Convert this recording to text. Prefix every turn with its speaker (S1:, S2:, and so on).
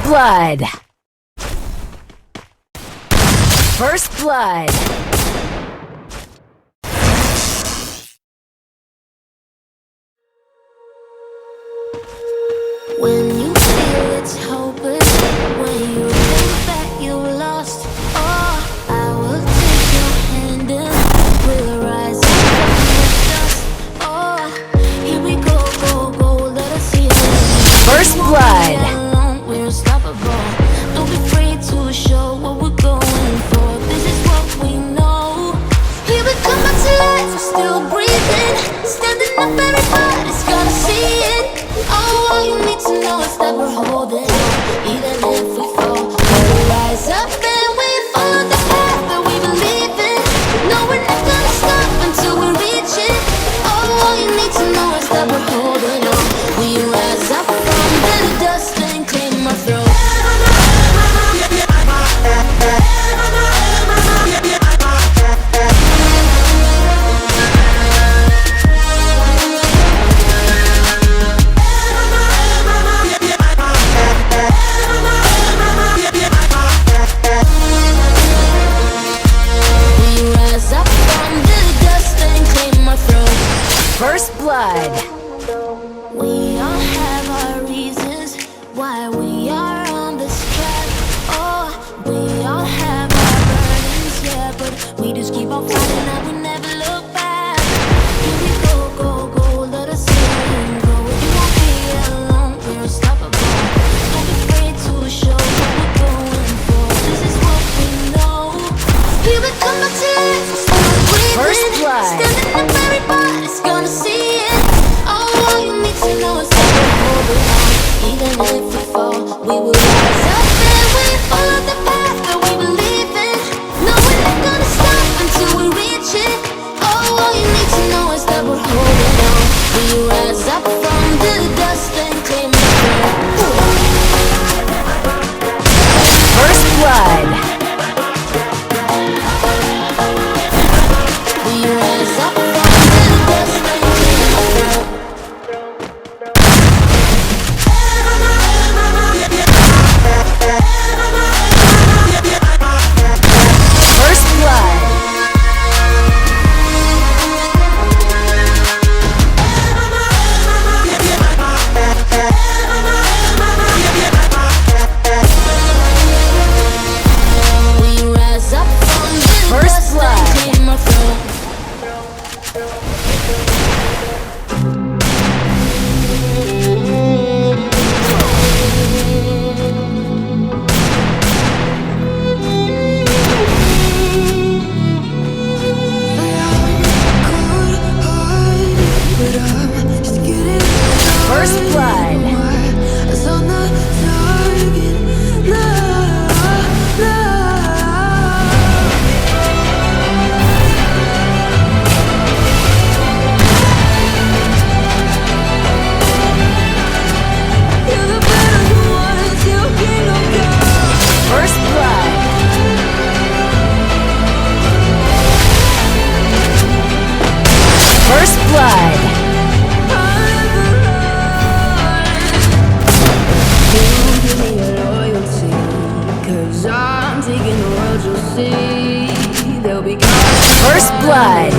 S1: blood. First blood.
S2: When you feel it's hopeless, when you think that you lost, oh, I will take your hand and we'll rise up from the dust. Oh, here we go, go, go, let us see it.
S1: First blood.
S2: We're unstoppable. Don't be afraid to show what we're going for. This is what we know. Here we come back to life, we're still breathing. Standing up, everybody's gonna see it. Oh, all you need to know is that we're holding on. Even if we fall, we'll rise up and we follow the path that we believe in. No, we're not gonna stop until we reach it. Oh, all you need to know is that we're holding on. We rise up from the dust and claim our throne.
S1: First blood.
S2: We all have our reasons why we are on this track. Oh, we all have our burdens, yeah, but we just keep on fighting and we never look back. Here we go, go, go, let us see and go. You won't be alone, we're unstoppable. Don't be afraid to show what we're going for. This is what we know. Here we come back to life, still breathing.
S1: First blood.
S2: Standing up, everybody's gonna see it. Oh, all you need to know is that we're holding on. Even if we fall, we will rise up and we follow the path that we believe in. No, we're not gonna stop until we reach it. Oh, all you need to know is that we're holding on. We rise up from the dust and claim the throne.
S1: First blood.
S2: We rise up from the dust and claim the throne.
S1: First blood.
S2: We rise up from the
S1: First
S2: dust
S1: blood.
S2: and claim our throne.
S1: First blood. First blood. First blood.
S3: Give me your loyalty, 'cause I'm taking the world, you'll see. They'll be
S1: First blood.